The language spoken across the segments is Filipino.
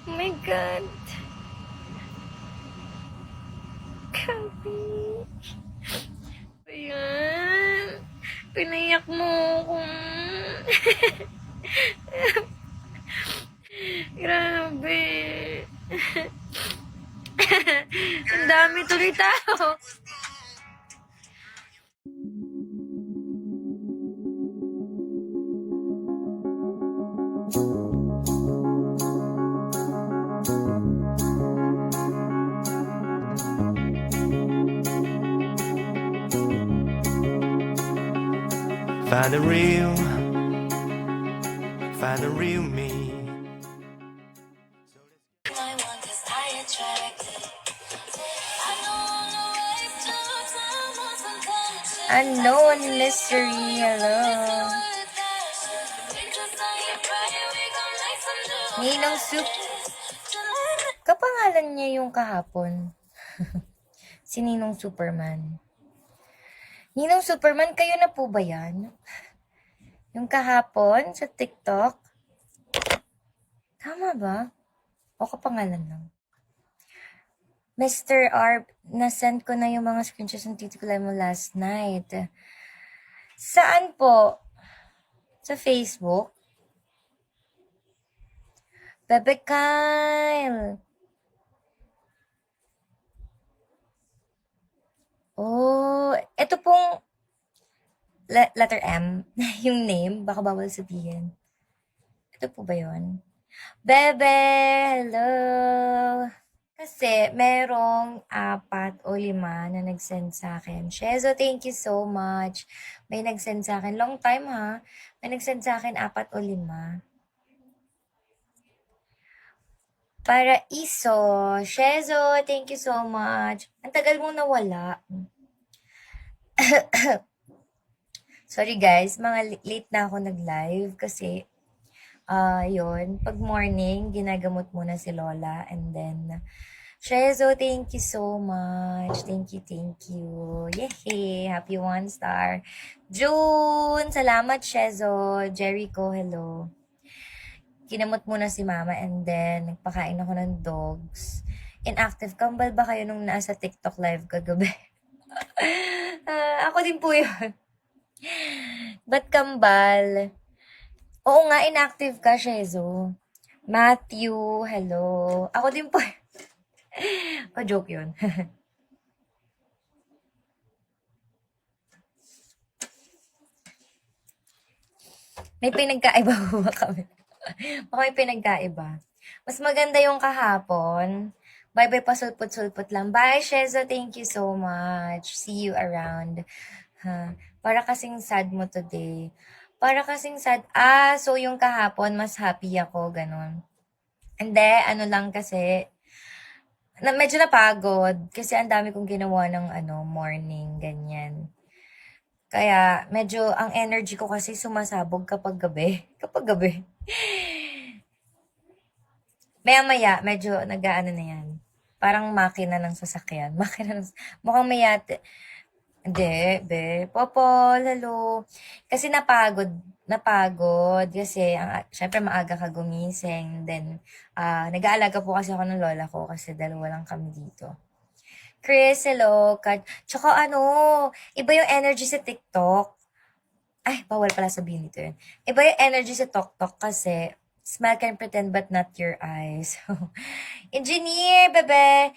Oh my God. Gabi. Ayan. Pinayak mo ako. Grabe. Ang dami tuloy tao. Find the real me. Unknown mystery. Hello. Ninong Soup. Kapangalan niya yung kahapon. Si Ninong Superman. Ninong Superman, kayo na po ba yan? Yung kahapon sa TikTok? Tama ba? O kapangalan lang? Mr. R, nasend ko na yung mga screenshots ng titikulay mo last night. Saan po? Sa Facebook? Bebe Kyle! Oh, ito pong letter M, yung name, baka bawal sabihin. Ito po ba yun? Bebe, hello! Kasi merong 4 o 5 na nag-send sa akin. Shezo, thank you so much. May nag-send sa akin. Long time ha. May nag-send sa akin 4 o 5. Para Iso. Shezo, thank you so much. Ang tagal mong nawala. Sorry guys, mga late na ako nag-live kasi yun, pag morning, ginagamot muna si Lola and then Shezo, thank you so much. Thank you. Yay! Happy 1 star. June, salamat Shezo. Jericho, hello. Kinamot muna si mama and then nagpakain ako ng dogs. Inactive, kambal ba kayo nung nasa TikTok live kagabi? Ako din po yun. Ba't kambal? Oo nga, inactive ka, Shezo. Matthew, hello. Ako din po. Joke yun. May pinagkaiba ba kami? Baka may pinagkaiba. Mas maganda yung kahapon. Bye-bye pa sulpot-sulpot lang. Bye, Shezo. Thank you so much. See you around. Para kasing sad mo today. Para kasing sad. So yung kahapon, mas happy ako. Ganon. Hindi, ano lang kasi, medyo napagod. Kasi ang dami kong ginawa ng morning, ganyan. Kaya, medyo, ang energy ko kasi sumasabog kapag gabi. Kapag gabi. Maya-maya, medyo nag-aano na yan. Parang makina ng sasakyan. Mukhang may yate. Hindi, be. Popol, hello. Kasi napagod. Kasi, syempre maaga ka gumising. Then, nag-aalaga po kasi ako ng lola ko kasi dalawa lang kami dito. Chris, hello. Tsaka iba yung energy sa TikTok. Ay, bawal pala sabihin dito yun. Iba yung energy sa TikTok kasi smile can pretend but not your eyes. Engineer, bebe!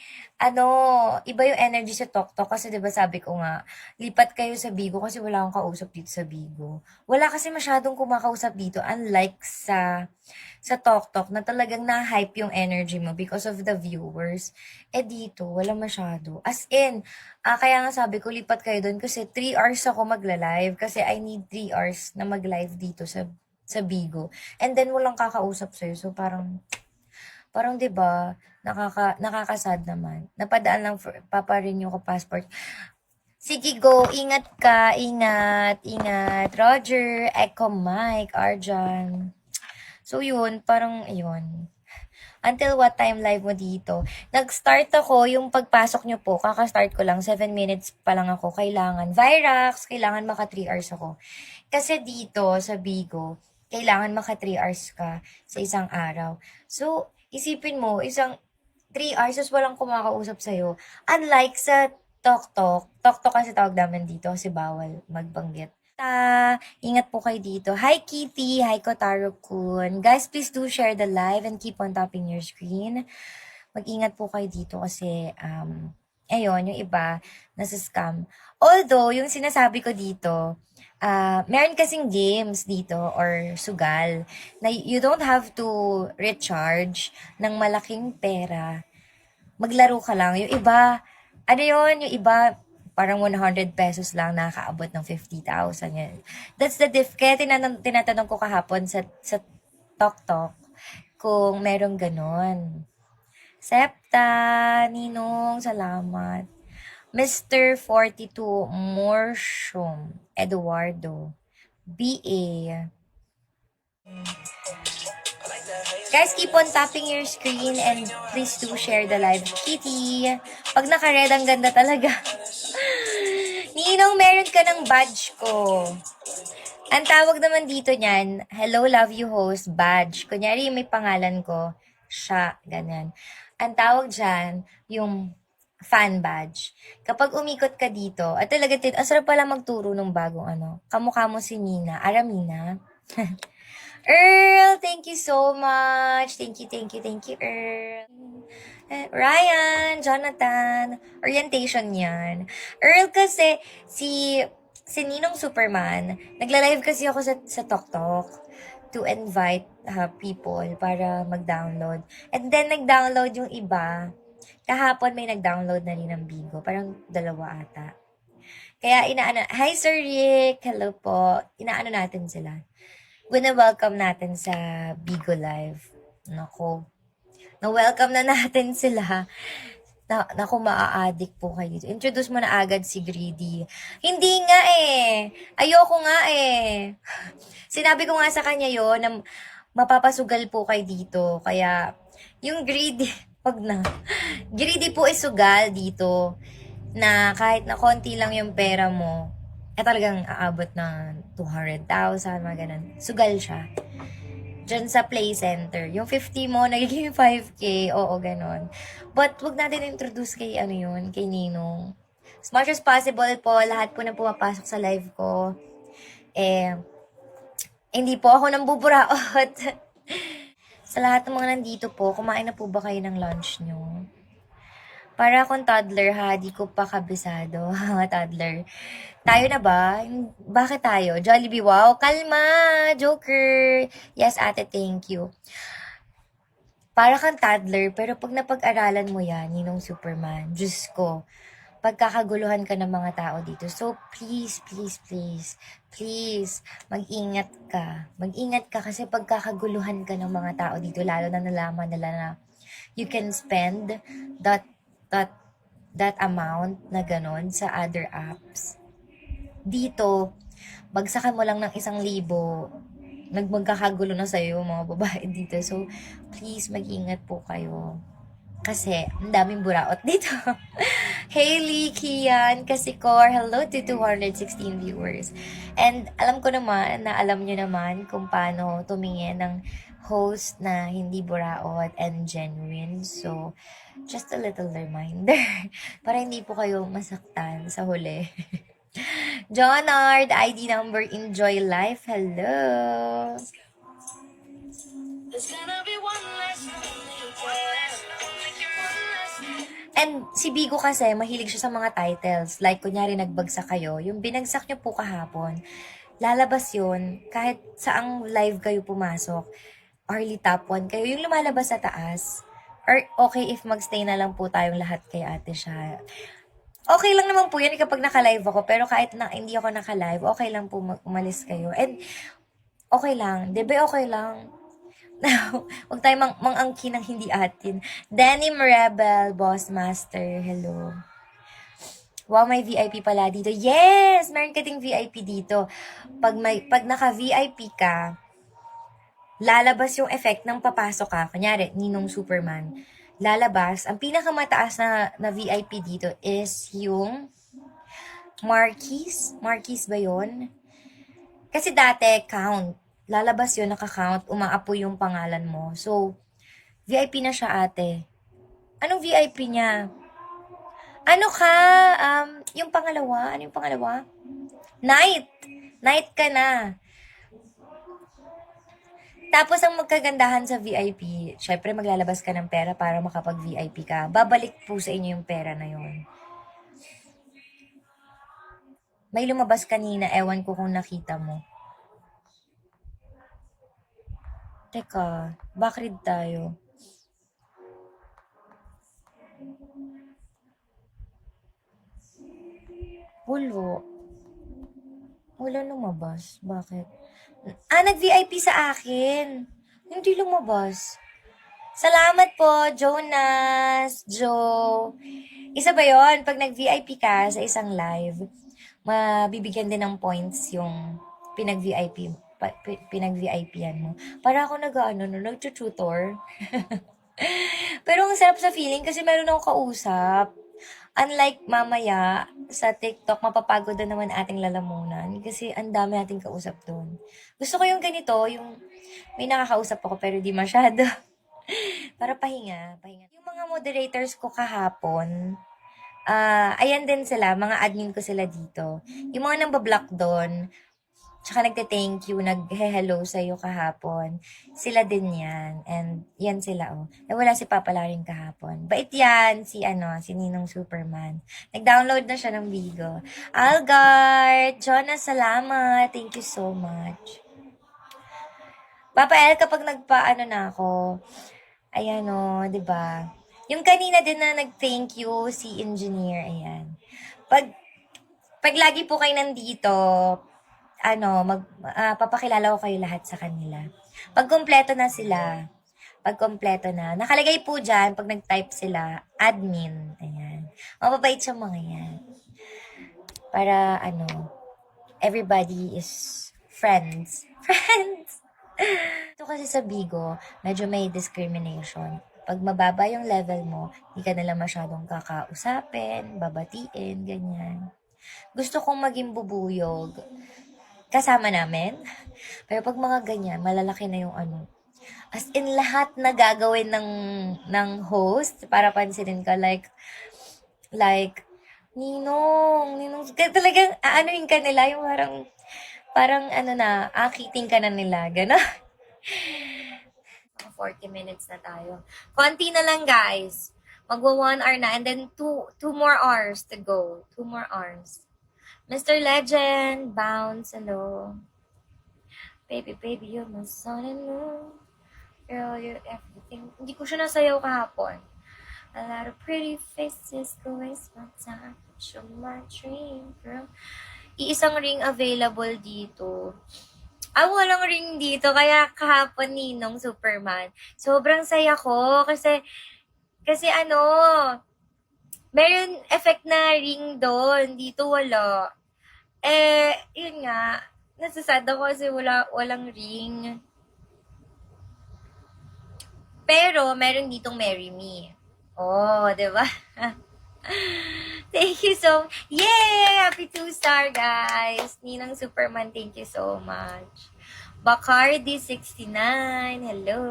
Iba yung energy sa TikTok kasi 'di ba sabi ko nga, lipat kayo sa Bigo kasi wala akong kausap dito sa Bigo. Wala kasi masyadong kumakausap dito unlike sa TikTok na talagang na-hype yung energy mo because of the viewers. Dito, wala masyado. As in, kaya nga sabi ko, lipat kayo doon kasi 3 hours ako magla-live kasi I need 3 hours na mag-live dito sa Bigo. And then, walang kakausap sa'yo. So, parang 'di ba nakakasad naman. Napadaan lang papa-renew ko passport. Sige, go. Ingat ka. Ingat. Roger, Echo Mike, Arjan. So, yun. Parang, yun. Until what time live mo dito? Nag-start ako, yung pagpasok nyo po, kaka-start ko lang, 7 minutes pa lang ako. Kailangan maka 3 hours ako. Kasi dito, sa Bigo, kailangan maka 3 hours ka sa isang araw. So, Isipin mo, isang 3 hours, tapos walang kumakausap sa'yo. Unlike sa TokTok. TokTok kasi tawag namin dito kasi bawal magbanggit. Ingat po kayo dito. Hi, Kitty. Hi, Kotaro-kun. Guys, please do share the live and keep on tapping your screen. Mag-ingat po kayo dito kasi, ayun, yung iba, nasa scam. Although, yung sinasabi ko dito, meron kasing games dito or sugal na you don't have to recharge ng malaking pera. Maglaro ka lang. Yung iba, ano yun, yung iba, parang 100 pesos lang nakakaabot ng 50,000 yan. That's the kaya tinatanong ko kahapon sa TokTok kung merong ganon. Septa, Ninong, salamat. Mr. 42, Morshum, Eduardo, BA. Guys, keep on tapping your screen and please do share the live. Kitty, pag naka-red, ang ganda talaga. Ninong, meron ka ng badge ko. Ang tawag naman dito niyan, hello, love you host, badge. Kunyari, may pangalan ko, siya, ganyan. Ang tawag dyan, yung fan badge. Kapag umikot ka dito, at talaga, ang sarap pala magturo ng bagong kamukha mo si Nina, Aramina. Earl, thank you so much. Thank you, Earl. Ryan, Jonathan, orientation yan. Earl kasi, si Ninong Superman, nagla-live kasi ako sa TokTok to invite people para mag-download. And then, nag-download yung iba. Kahapon may nag-download na rin ng Bigo. Parang 2 ata. Kaya hi Sir Rick, hello po. Inaano natin sila. Welcome natin sa Bigo Live. Nako. Na-welcome na natin sila. Naku, maa-addict po kayo dito. Introduce mo na agad si Greedy. Hindi nga eh. Ayoko nga eh. Sinabi ko nga sa kanya yon na mapapasugal po kayo dito. Kaya, yung Greedy, wag na. Greedy po isugal dito na kahit na konti lang yung pera mo, talagang aabot ng 200,000, mga ganun. Sugal siya. Diyan sa play center. Yung 50 mo, nagiging 5K. Oo, ganun. But, wag natin introduce kay, kay Ninong. As much as possible po, lahat po na pumapasok sa live ko, hindi po ako nambuburaot. Sa lahat ng mga nandito po, kumain na po ba kayo ng lunch nyo? Para akong toddler ha, di ko pa kabisado. Toddler. Tayo na ba? Bakit tayo? Jollibee, wow. Kalma, Joker. Yes, ate, thank you. Para kang toddler, pero pag napag-aralan mo yan, Ninong Superman, Diyos ko, pagkakaguluhan ka ng mga tao dito. So, please, mag-ingat ka. Mag-ingat ka kasi pagkakaguluhan ka ng mga tao dito, lalo na nalaman nila na you can spend that amount na ganon sa other apps. Dito, bagsakan mo lang ng 1,000, magkakagulo na sa'yo yung mga babae dito. So, please, mag-ingat po kayo. Kasi, ang daming buraot dito. Hailey, Kian, Kasikor, hello to 216 viewers. And alam ko naman, na alam nyo naman kung paano tumingin ng host na hindi buraot and genuine. So, just a little reminder para hindi po kayo masaktan sa huli. Jonard, ID number, enjoy life. Hello. And si Bigo kasi, mahilig siya sa mga titles. Like, kunyari, nagbagsak kayo. Yung binagsak nyo po kahapon, lalabas yun kahit saang live kayo pumasok. Early top 1 kayo. Yung lumalabas sa taas. Or okay if magstay na lang po tayong lahat kay ate siya. Okay lang naman po yan kapag naka-live ako. Pero kahit na hindi ako naka-live, okay lang po umalis kayo. And okay lang. Diba okay lang? Huwag tayo mang-angkin ng hindi atin. Denim Rebel, Boss Master, hello. Wow, may VIP pala dito. Yes! Meron ka ding VIP dito. Pag naka-VIP ka, lalabas yung effect ng papasok ka. Kunyari, Ninong Superman. Lalabas. Ang pinakamataas na VIP dito is yung Marquis. Marquis ba yun? Kasi dati, count. Lalabas yun, naka-count. Umaapoy yung pangalan mo. So, VIP na siya, ate. Anong VIP niya? Ano ka? Yung pangalawa? Ano yung pangalawa? Night! Night ka na. Tapos ang magkagandahan sa VIP, syempre maglalabas ka ng pera para makapag-VIP ka. Babalik po sa inyo yung pera na yon. May lumabas kanina, ewan ko kung nakita mo. Teka, backread tayo. Wala. Wala lumabas. Bakit? Nag-VIP sa akin. Hindi lumabas. Salamat po, Jonas, Joe. Isa ba yon? Pag nag-VIP ka sa isang live, mabibigyan din ng points yung pinag-VIP, pinag-VIP-an mo. Para ako nag-tutor. Pero ang sarap sa feeling kasi meron akong kausap. Unlike mamaya, sa TikTok, mapapagod na naman ating lalamunan kasi ang dami nating kausap doon. Gusto ko yung ganito, yung may nakakausap ako pero di masyado. Para pahinga, pahinga. Yung mga moderators ko kahapon, ayan din sila, mga admin ko sila dito. Yung mga nambablock doon, tsaka nagte-thank you, nag-hello sa'yo kahapon. Sila din yan. And yan sila, oh. Wala si Papa Laring kahapon. Bait yan, si Ninong Superman. Nag-download na siya ng Bigo. Algard, Jonas, salamat. Thank you so much. Papa El, kapag nagpaano na ako, ayan o, di ba? Yung kanina din na nag-thank you, si engineer, ayan. Pag lagi po kayo nandito, papakilala ko kayo lahat sa kanila. Pag kumpleto na sila, nakalagay po dyan, pag nag-type sila, admin, ayan. Mababait siya mga yan. Para, everybody is friends. Friends! Ito kasi sa Bigo, medyo may discrimination. Pag mababa yung level mo, hindi ka nila masyadong kakausapin, babatiin, ganyan. Gusto kong maging bubuyog. Kasama namin. Pero pag mga ganyan, malalaki na yung As in, lahat na gagawin ng host para pansinin ka. Like, Ninong, talagang aanuhin ka nila, yung parang akiting ka na nila, gano'n. 40 minutes na tayo. Konti na lang, guys. Magwa 1 hour na, and then two more hours to go. 2 more hours. Mr. Legend, bounce, hello. Baby, you're my sun and moon. Girl, you're everything. Hindi ko siya nasayaw kahapon. A lot of pretty faces go waste my time. Show my dream, girl. Iisang ring available dito. Walang ring dito. Kaya kahapon, Ninong Superman. Sobrang saya ko. Kasi meron effect na ring doon. Dito wala. Yun nga. Nasasad ako kasi walang ring. Pero, meron ditong Marry Me. Oh, di ba? Thank you so much. Yay! Happy 2-star, guys. Ninang Superman, thank you so much. Bacardi69, hello.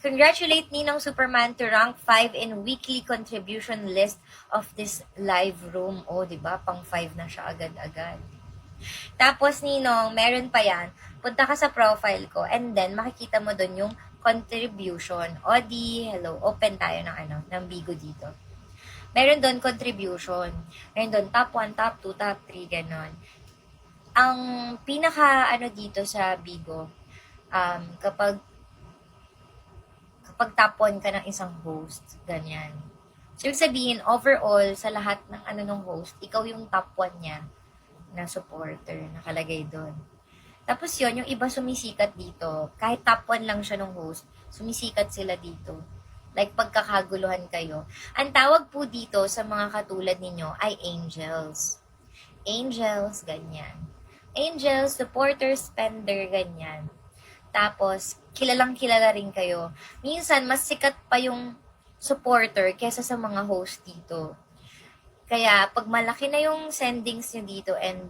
Congratulate Ninang Superman to rank 5 in weekly contribution list of this live room. Oh, di ba? Pang 5 na siya agad-agad. Tapos, Ninong, meron pa yan. Punta ka sa profile ko and then makikita mo doon yung contribution. O hello, open tayo ng Bigo dito. Meron doon contribution. Meron doon top 1, top 2, top 3, ganon. Ang pinaka dito sa Bigo, kapag top 1 ka ng isang host, ganyan. So, ibig sabihin, overall, sa lahat ng host, ikaw yung top 1 niya na supporter, nakalagay doon. Tapos yon yung iba sumisikat dito. Kahit top 1 lang siya ng host, sumisikat sila dito. Like, pagkakaguluhan kayo. Ang tawag po dito sa mga katulad ninyo ay angels. Angels, ganyan. Angels, supporter, spender, ganyan. Tapos, kilalang-kilala rin kayo. Minsan, mas sikat pa yung supporter kesa sa mga host dito. Kaya, pag malaki na yung sendings nyo dito and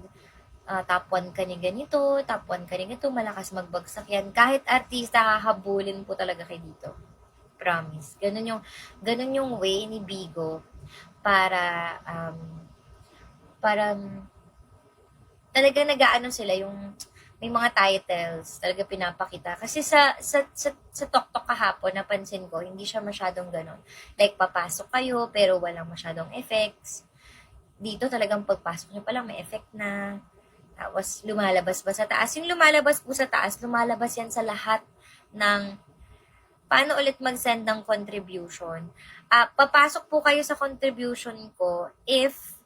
top 1 ka ni ganito, top 1 ka ni ganito, malakas magbagsak yan. Kahit artista, hahabulin po talaga kayo dito. Promise. Ganun yung way ni Bigo para, parang, talaga nag-aano sila yung may mga titles talaga pinapakita. Kasi sa TokTok kahapon, napansin ko, hindi siya masyadong ganun. Like, papasok kayo, pero walang masyadong effects. Dito talagang pagpasok nyo palang may effect na. Tapos, lumalabas ba sa taas? Yung lumalabas po sa taas, lumalabas yan sa lahat ng paano ulit mag-send ng contribution. Papasok po kayo sa contribution ko if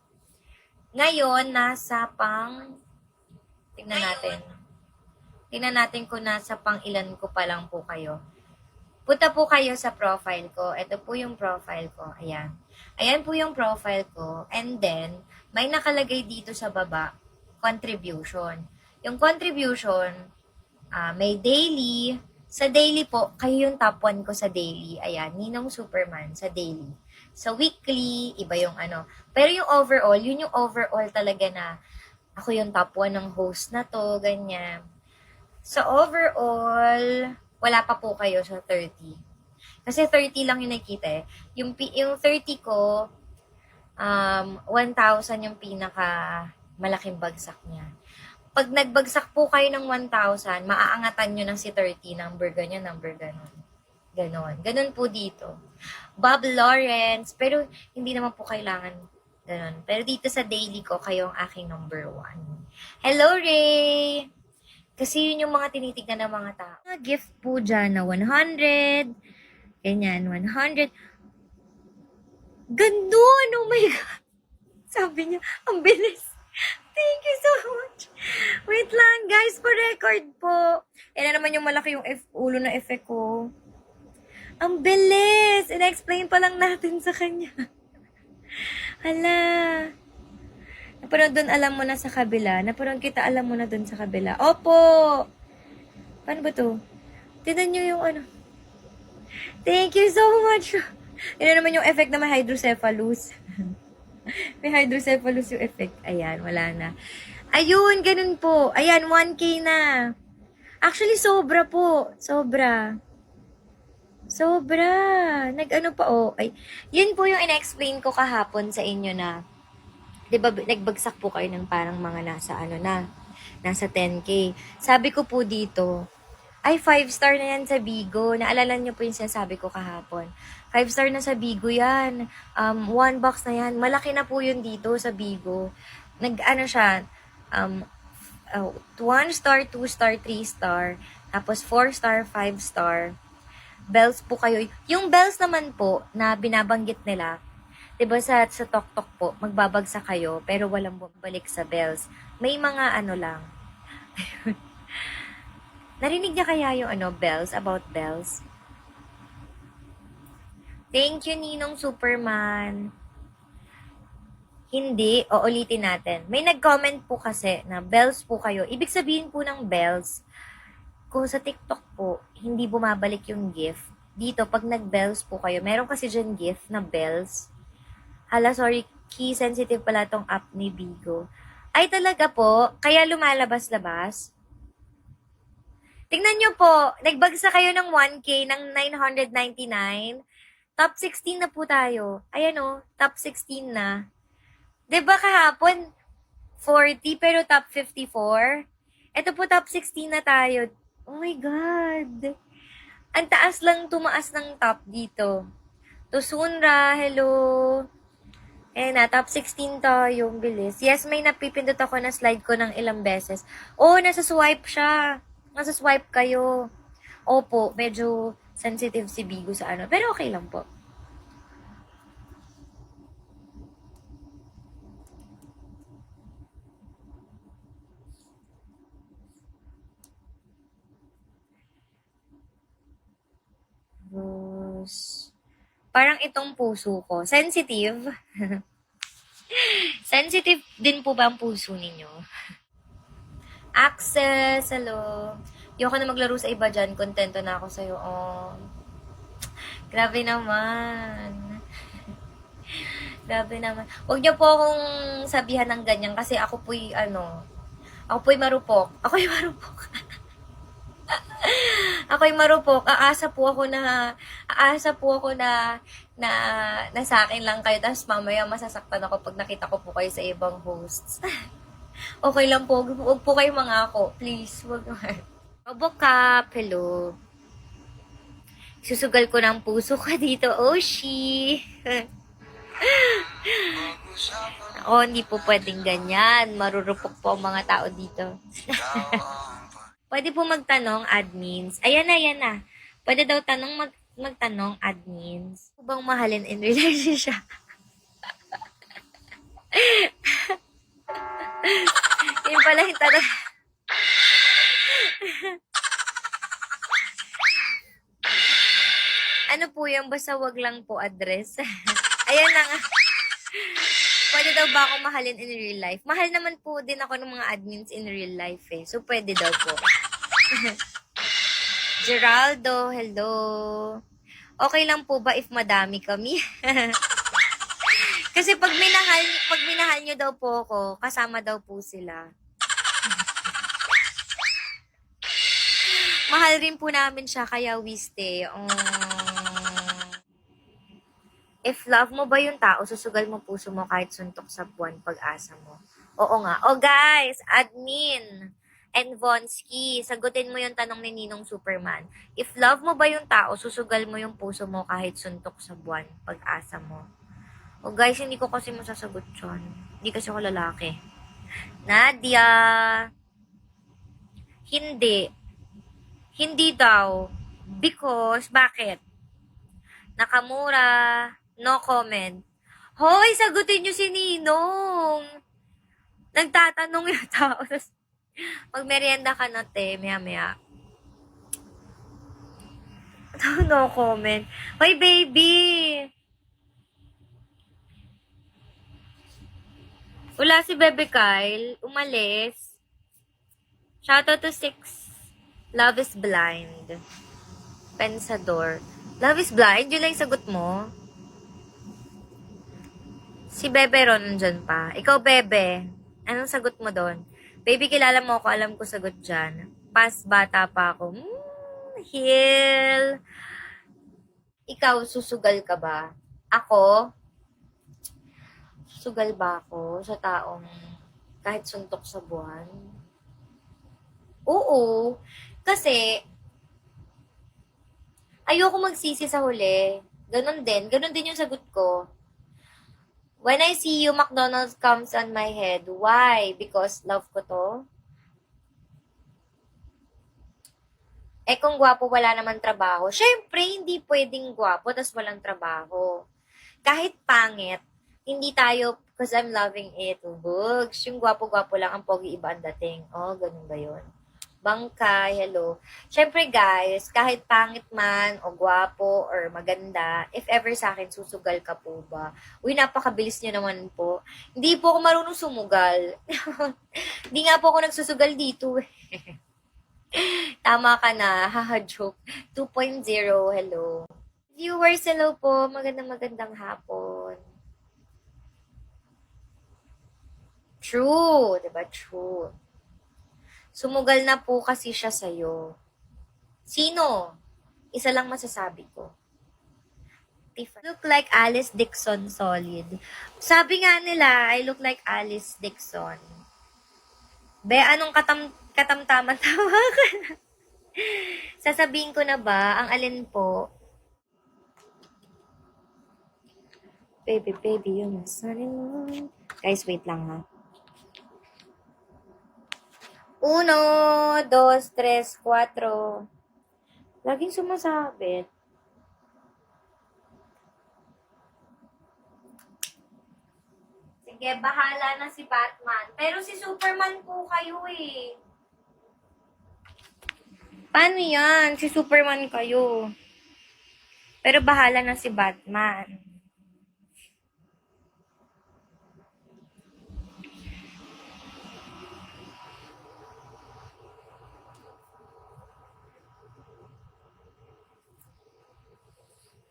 ngayon nasa tingnan natin. Tingnan natin kung nasa pang ilan ko pa lang po kayo. Punta po kayo sa profile ko. Ito po yung profile ko. Ayan. Ayan po yung profile ko. And then, may nakalagay dito sa baba, contribution. Yung contribution, may daily. Sa daily po, kayo yung top 1 ko sa daily. Ayan, Ninong Superman sa daily. Sa weekly, iba yung ano. Pero yung overall, yun yung overall talaga na ako yung top 1 ng host na to, ganyan. Sa overall, wala pa po kayo sa 30. Kasi 30 lang yung nakita eh. Yung 30 ko, 1,000 yung pinaka malaking bagsak niya. Pag nagbagsak po kayo ng 1,000, maaangatan nyo ng si 30, number ganyan, number ganon. Ganon. Ganon po dito. Bob Lawrence, pero hindi naman po kailangan ganon. Pero dito sa daily ko, kayo ang aking number 1. Hello, Ray! Kasi yun yung mga tinitignan ng mga tao. Mga gift po dyan na 100, ganyan, 100. Gandun! Oh my God! Sabi niya, ang bilis. Thank you so much. Wait lang, guys, for record po. Yan na naman yung malaki yung ulo na effect ko. Ang bilis! Ina-explain pa lang natin sa kanya. Hala. Naparang doon alam mo na sa kabila. Naparang kita alam mo na doon sa kabila. Opo! Paano ba to? Tignan nyo yung ano. Thank you so much. Yan na naman yung effect na may hydrocephalus. May hydrocephalus yung effect. Ayan, wala na. Ayun, ganun po. Ayan, 1K na. Actually, sobra po. Sobra. Nag-ano pa, oh. Ay, yun po yung ina-explain ko kahapon sa inyo na, di ba, nagbagsak po kayo ng parang mga nasa 10K. Sabi ko po dito, ay, 5-star na yan sa Bigo. Naalala niyo po yung sinasabi ko kahapon. 5-star na sa Bigo yan. 1 box na yan. Malaki na po yun dito sa Bigo. Nag-ano siya, 1-star, 2-star, 3-star, tapos 4-star, 5-star. Bells po kayo. Yung bells naman po na binabanggit nila, diba sa TokTok po, magbabagsak kayo, pero walang bumalik sa bells. May mga ano lang. Narinig niya kaya yung bells, about bells? Thank you, Ninong Superman. Hindi, o ulitin natin. May nag-comment po kasi na bells po kayo. Ibig sabihin po ng bells, kung sa TikTok po, hindi bumabalik yung gift. Dito, pag nag-bells po kayo, meron kasi dyan gift na bells. Hala, sorry, key sensitive pala tong app ni Bigo. Ay, talaga po, kaya lumalabas-labas. Tingnan nyo po, nagbagsa kayo ng 1K ng 999. Top 16 na po tayo. Ayan o, top 16 na. 'Di ba kahapon, 40 pero top 54? Ito po top 16 na tayo. Oh my God. Ang taas lang tumaas ng top dito. To Sunra, hello. Eh na, top 16 tayo. Bilis. Yes, may napipindot ako na slide ko ng ilang beses. Oh, nasa swipe siya. Nasa swipe kayo. Opo, medyo sensitive si Bigo sa ano. Pero okay lang po. Parang itong puso ko. Sensitive. Sensitive din po ba ang puso ninyo? Access, hello. Ayoko na maglaro sa iba dyan. Kontento na ako sa'yo. Oh. Grabe naman. Grabe naman. Huwag niyo po akong sabihan ng ganyan kasi ako po'y marupok. Ako'y marupok. Ako'y marupok. Aasa po ako na sa akin lang kayo. Tapos mamaya masasaktan ako pag nakita ko po kayo sa ibang hosts. Okay lang po. Huwag po kayo mangako. Please, huwag naman. Robocop, hello. Susugal ko ng puso ko dito, Oshi. Ako, hindi po pwedeng ganyan. Marurupok po ang mga tao dito. Pwede po magtanong, admins. Ayan na. Pwede daw magtanong, admins. Kung bang mahalin in relationship? Yun pala yung tanong. Ano po yung basta wag lang po address? Ayan na nga. Pwede daw ba ako mahalin in real life? Mahal naman po din ako ng mga admins in real life eh. So, pwede daw po. Geraldo, hello. Okay lang po ba if madami kami? Kasi pag minahal nyo daw po ako, kasama daw po sila. Mahal rin po namin siya, kaya we stay. If love mo ba yung tao, susugal mo puso mo kahit suntok sa buwan pag-asa mo. Oo nga. Oh guys, admin and Vonsky, sagutin mo yung tanong ni Ninong Superman. If love mo ba yung tao, susugal mo yung puso mo kahit suntok sa buwan pag-asa mo. Oh guys, hindi ko kasi masasagot yun. Hindi kasi ako lalaki. Nadia, hindi. Hindi daw. Because, bakit? Nakamura, no comment. Hoy, sagutin nyo si Ninong. Nagtatanong yung tao. Magmerienda ka na, te. Maya. No comment. Hoy, baby. Wala si Bebe Kyle. Umalis. Shoutout to 6. Love is blind. Pensador. Love is blind? Yun lang yung sagot mo? Si Bebe Ron nandyan pa. Ikaw, Bebe. Anong sagot mo doon? Baby, kilala mo ako. Alam ko sagot dyan. Pas bata pa ako. Heal. Ikaw, susugal ka ba? Ako? Susugal ba ako sa taong kahit suntok sa buwan? Oo. Kasi, ayoko magsisi sa huli. Ganon din yung sagot ko. When I see you, McDonald's comes on my head. Why? Because love ko to? Eh kung gwapo, wala naman trabaho. Syempre, hindi pwedeng gwapo tas walang trabaho. Kahit pangit, hindi tayo, because I'm loving it, bugs. Yung gwapo-gwapo lang, ang pogi iba ang dating. Oh, ganun ba yun? Bangkay, hello. Syempre guys, kahit pangit man, o gwapo, or maganda, if ever sa akin, susugal ka po ba? Uy, napakabilis nyo naman po. Hindi po ako marunong sumugal. Hindi nga po ako nagsusugal dito. Tama ka na, haha, joke. 2.0, hello. Viewers, hello po. Magandang hapon. True, diba? True. Sumugal na po kasi siya sa'yo. Sino? Isa lang masasabi ko. Look like Alice Dixon solid. Sabi nga nila, I look like Alice Dixon. Be, anong katamtaman tawa ka na? Sasabihin ko na ba, ang alin po? Baby, yung sunny moon. Guys, wait lang ha. 1, 2, 3, 4. Laging sumasabit. Sige, bahala na si Batman. Pero si Superman po kayo eh. Paano yan? Si Superman kayo. Pero bahala na si Batman.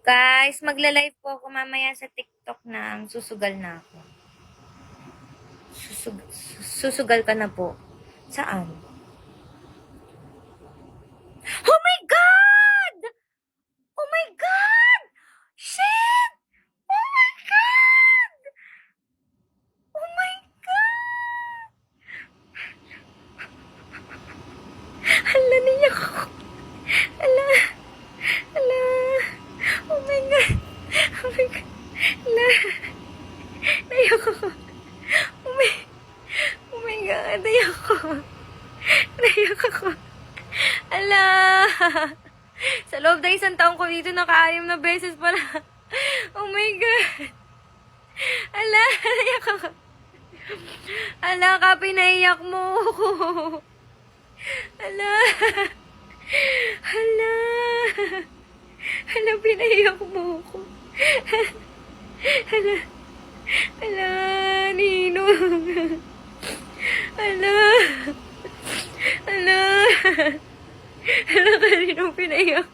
Guys, magla-live po ako mamaya sa TikTok na susugal na ako. Susugal ka na po. Saan? Oh my God! Sa loob na 1 taon ko dito, naka-6 na beses pala. Oh my God. Ala, naiyak ako. Ala ka, pinaiyak mo ako. Ala. Ala. Ala, pinaiyak mo ako. Ala. Ala, Ninong. Ala. Ala. Ala, kaninong pinaiyak.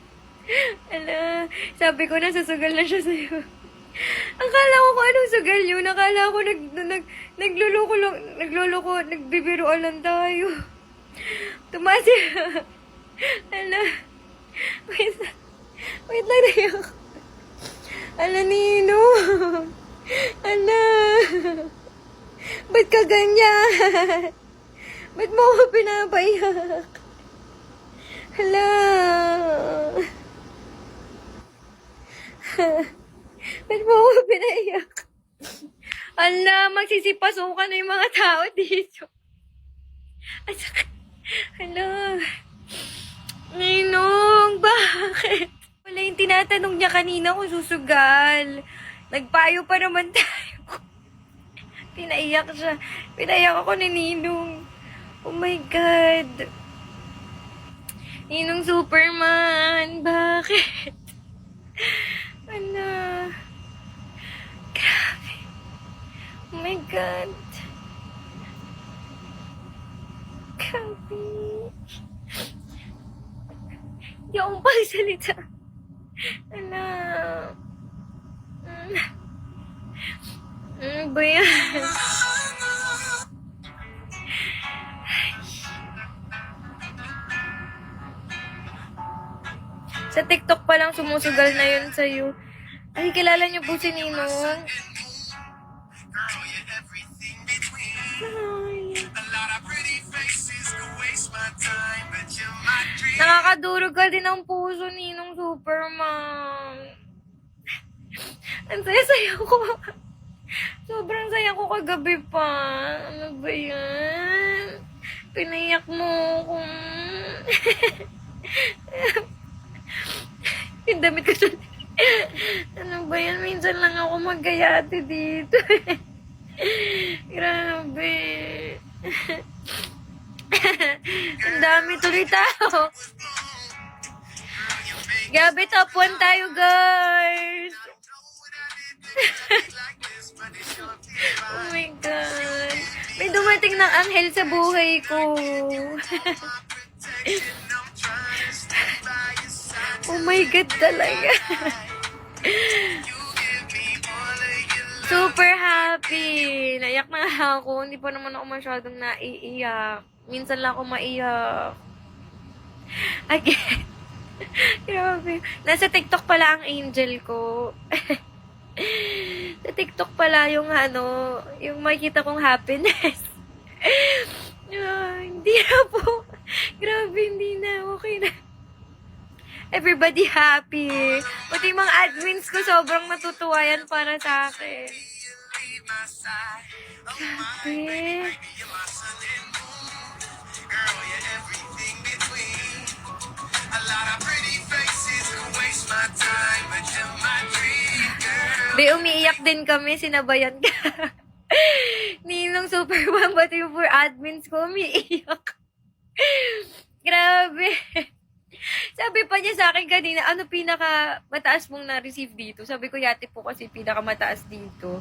Ala, sabi ko na susugal na siya sa'yo. Akala ko kung anong sugal yun. Akala ko nagluloko, nagbibiroan lang tayo. Tumaas siya. Ala. Wait lang na yun. Ala, Nino. Ala. Ba't ka ganyan? Ba't mo ako pinapayak? Ala. Ba't mo ako pinaiyak? Ala, magsisipasukan na yung mga tao dito. At saka, ala. Ninong, bakit? Wala yung tinatanong niya kanina kung susugal. Nagpayo pa naman tayo. Pinaiyak siya. Pinaiyak ako ni Ninong. Oh my God. Ninong Superman, bakit? Ano? Grabe. Oh my God. Grabe. Hindi akong pagsalita. Ano? Ano ba yan? Sa TikTok pa lang sumusugal na yun sa'yo. Ay, kilala niyo po si Ninong? Ay. Nakakadurog ka din ang puso, Ninong Superman. Ang saya-saya ko. Sobrang saya ko kagabi pa. Ano ba yan? Pinaiyak mo kung... Yung damit ko sa... Ano ba yan? Minsan lang ako magkayate dito. Grabe. Ang dami tuloy tao. Grabe, top 1 tayo, guys. Oh my God. May dumating ng anghel sa buhay ko. Oh my God talaga. Super happy. Naiyak na ako. Hindi pa naman ako masyadong naiiyak. Minsan lang ako maiyak. Again. Grabe. Nasa TikTok pala ang angel ko. Sa TikTok pala yung yung makikita kong happiness. Hindi na po. Grabe, hindi na. Okay na. Everybody happy. Pati mga admins ko sobrang natutuwa yan para sa akin. Grabe. Be, umiiyak din kami, sinabayan ka. Ninong Superman, pati yung for admins ko, umiiyak. Grabe. Sabi pa niya sa akin kanina, ano pinaka mataas mong na-receive dito? Sabi ko, yate po kasi pinaka mataas dito.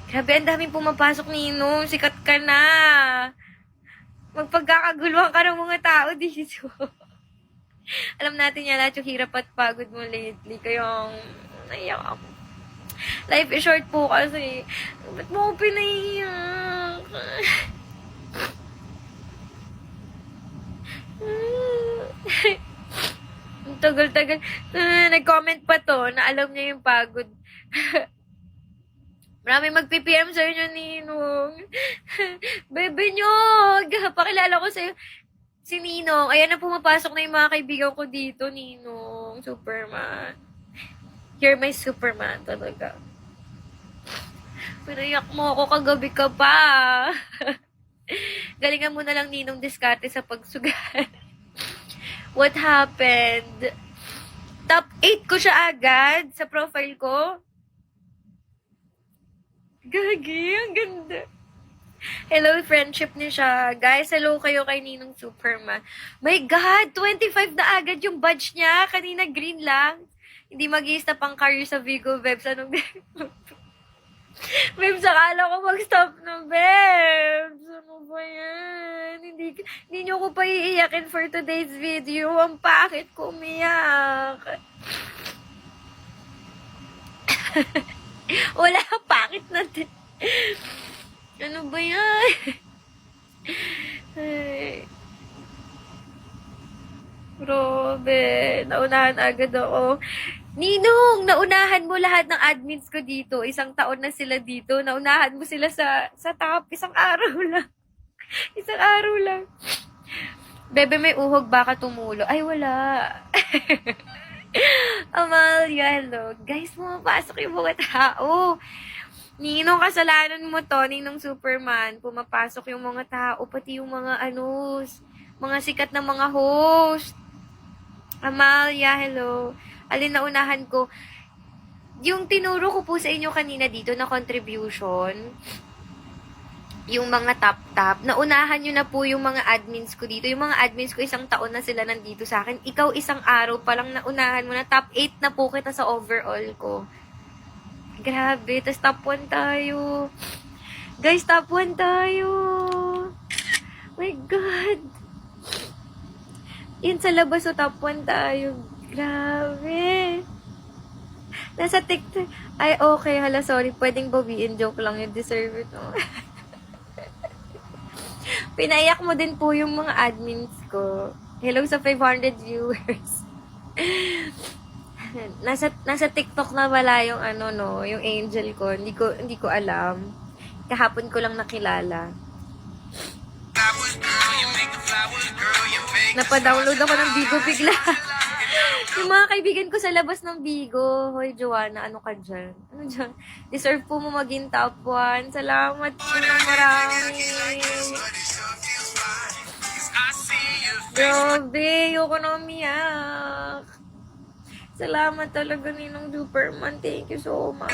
Grabe, ang daming pumapasok, Ninong. Sikat ka na. Magpagkakaguluhan ka ng mga tao dito. Alam natin yan, lahat yung hirap at pagod mo lately. Kaya, naiyak ako. Life is short po kasi. Ba't mo ako pinaiyak? Ang tagal-tagal. Nag-comment pa to na alam niya yung pagod. Marami mag-PPM sa inyo, Ninong. Bebe nyo! Pakilala ko sa'yo. Si Ninong. Ayan na pumapasok na yung mga kaibigan ko dito, Ninong. Superman. You're my Superman talaga. Pinayak mo ako kagabi ka pa. Galingan mo na lang, Ninong, diskarte sa pagsugal. What happened? Top 8 ko siya agad sa profile ko. Gagi, ang ganda. Hello, friendship niya siya. Guys, hello kayo kay Ninong Superman. My God, 25 na agad yung badge niya. Kanina green lang. Hindi mag-i-stop ang career sa Vigo Vebs. Anong Vebs, akala ko mag-stop na, Vebs. Ano ba yan? Hindi niyo ko pa iiyakin for today's video. Ang pakit ko umiyak. Wala, pakit natin. Ano ba yan? Ay. Grabe. Naunahan agad ako. Ninong, naunahan mo lahat ng admins ko dito. Isang taon na sila dito. Naunahan mo sila sa top. Isang araw lang. Isang araw lang. Bebe, may uhog, baka tumulo. Ay, wala. Amalia, hello. Guys, pumapasok yung mga tao. Ninong, kasalanan mo to, Ninong Superman. Pumapasok yung mga tao, pati yung mga mga sikat na mga host. Amalia, hello. Alin na unahan ko? Yung tinuro ko po sa inyo kanina dito na contribution, yung mga top, naunahan nyo na po yung mga admins ko dito. Yung mga admins ko, isang taon na sila nandito sa akin. Ikaw, isang araw pa lang naunahan mo na. Top 8 na po kita sa overall ko. Grabe, tas top 1 tayo. Guys, top 1 tayo. My God. Yun sa labas, so top 1 tayo. Grabe. Nasa TikTok. Ay, okay. Hala, sorry. Pwedeng bawiin. Joke lang yun. Deserve it. No? Pinaiyak mo din po yung mga admins ko. Hello sa 500 viewers. nasa TikTok na wala yung yung angel ko. Hindi ko alam. Kahapon ko lang nakilala. Napadownload ako ng Bigo bigla. Yung mga kaibigan ko sa labas ng Bigo. Hoy, Joanna, ano ka dyan? Ano dyan? Deserve po mo maging top 1. Salamat po ng marami. Grabe, ayoko na umiyak. Salamat talaga, Ninong Superman. Thank you so much.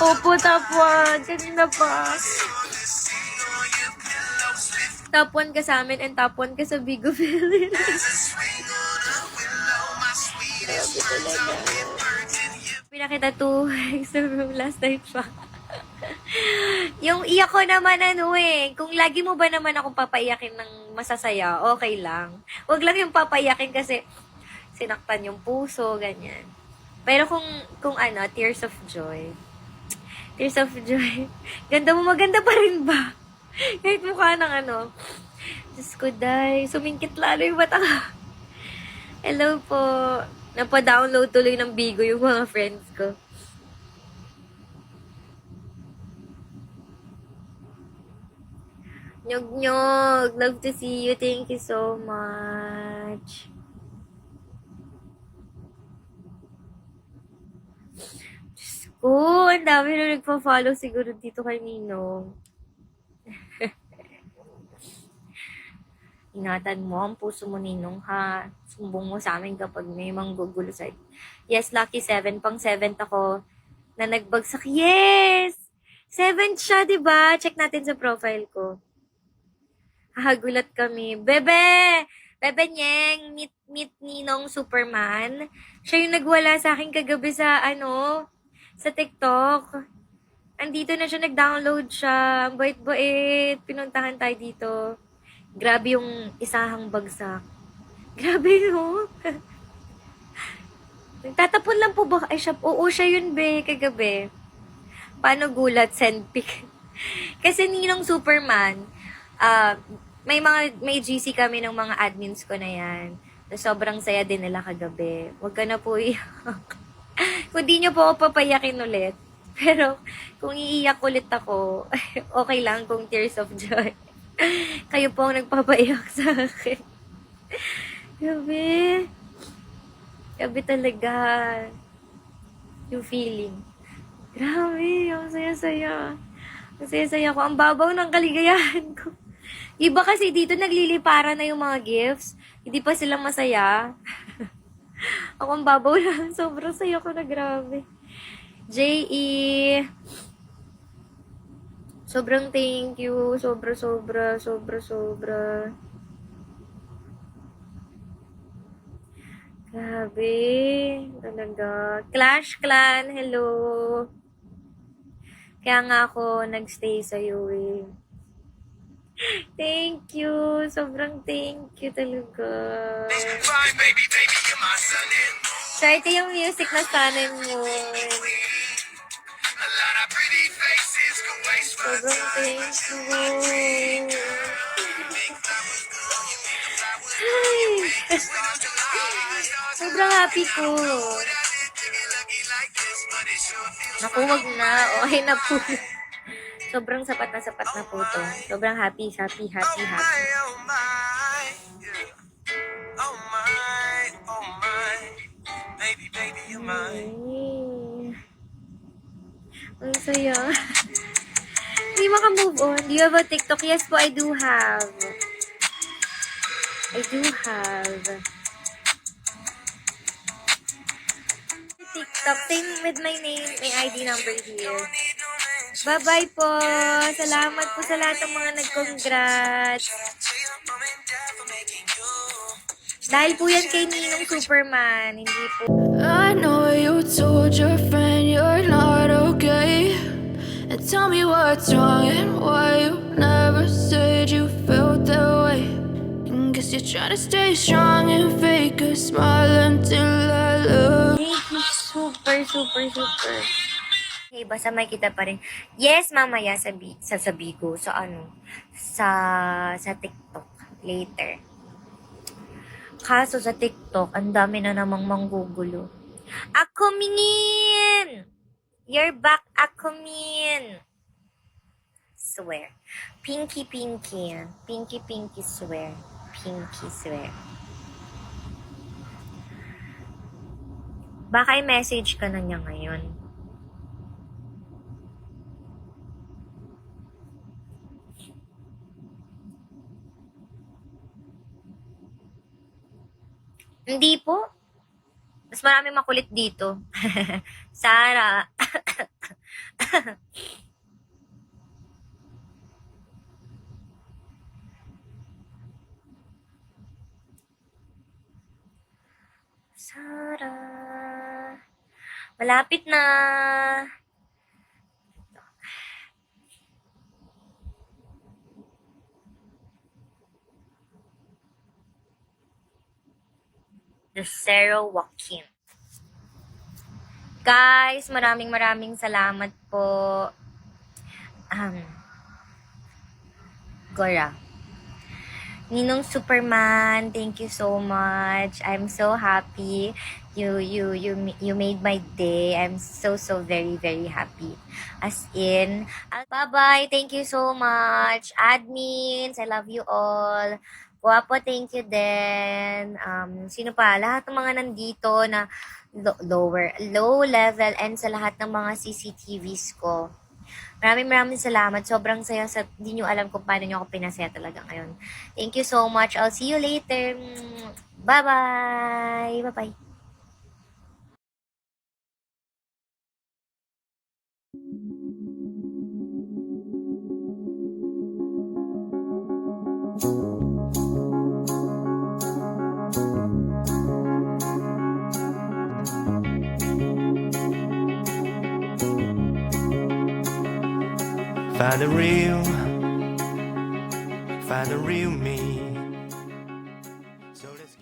Opo, top 1. Kanina pa. Top 1 ka sa amin and top 1 ka sa Bigo Philippines. Grabe talaga. Pinakita 2 sa last night pa. Yung iyak ko naman kung lagi mo ba naman akong papaiyakin ng masasaya, okay lang. Huwag lang yung papaiyakin kasi sinaktan yung puso, ganyan. Pero kung tears of joy. Tears of joy. Ganda mo, maganda pa rin ba? Kahit mukha ng Diyos ko, day. Sumingkit lalo yung mata ka. Hello po. Napa-download tuloy ng Bigo yung mga friends ko. Nyog-nyog. Love to see you. Thank you so much. Diyos ko, ang dami na nagpa-follow siguro dito kay Ninong. Ingatan mo ang puso mo, Ninong, ha? Sumbong mo sa amin kapag may manggugulo sa'yo. Yes, lucky 7. Pang 7th ako na nagbagsak. Yes! 7th siya, diba? Check natin sa profile ko. Hagulat kami. Bebe! Bebe Nyeng, meet Ninong Superman. Siya yung nagwala sa akin kagabi sa, sa TikTok. Andito na siya, nag-download siya. Ang bait-bait. Pinuntahan tayo dito. Grabe yung isahang bagsak. Grabe, no? Nagtatapon lang po ba? Ay, siya, oo, siya yun, be, kagabi. Paano gulat? Send pic. Kasi Ninong Superman, may GC kami ng mga admins ko na yan. Sobrang saya din nila kagabi. Huwag ka na po iyak. Kung di nyo po ako papayakin ulit. Pero, kung iiyak ulit ako, okay lang kung tears of joy. Kayo po ang nagpapaiyak sa akin. Gabi. Gabi talaga. Yung feeling. Grabe, ang saya-saya. Ang saya-saya ko. Ang babaw ng kaligayahan ko. Iba kasi dito nagliliparan na yung mga gifts. Hindi pa sila masaya. Ako ang babaw lang. Sobrang saya ko na, grabe. J.E. Sobrang thank you. Sobra. Grabe. Talaga. Clash Clan, hello. Kaya nga ako nagstay sa'yo eh. Thank you. Sobrang thank you talaga. So, ito yung music na sanin mo. Sobrang thank you. Ay. Sobrang happy ko. Naku, wag na. Okay na po. Sobrang sapat na po to. Sobrang happy. Ay. Ang saya. Hindi maka-move on. Do you have a TikTok? Yes po, I do have. TikTok. Same with my name. May ID number here. Bye-bye po. Salamat po sa lahat ng mga nag-congrats. Dahil po yan kay Ninong Superman. Hindi po. I know you told your friend you're not okay. And tell me what's wrong and why you never said you felt that way. And guess you're trying to stay strong and fake a smile until I love. Thank you. Super. Okay, basta may kita pa rin. Yes, mamaya sa Bigo. Sa TikTok. Later. Kaso sa TikTok, ang dami na namang manggugulo. Akumin! You're back, Akumin! Swear. Pinky, swear. Pinky, swear. Baka i-message ka na niya ngayon. Hindi po. Mas marami makulit dito. Sara. Sara. Malapit na. Lucero Joaquin. Guys, maraming salamat po. Gora. Ninong Superman, thank you so much. I'm so happy. You made my day. I'm so very happy. As in, bye-bye. Thank you so much. Admins, I love you all. Guwapo, thank you din. Sino pa? Lahat ng mga nandito na low level and sa lahat ng mga CCTVs ko. Maraming salamat. Sobrang saya di nyo alam kung paano nyo ako pinasaya talaga ngayon. Thank you so much. I'll see you later. Bye-bye. Bye-bye. Find the real me.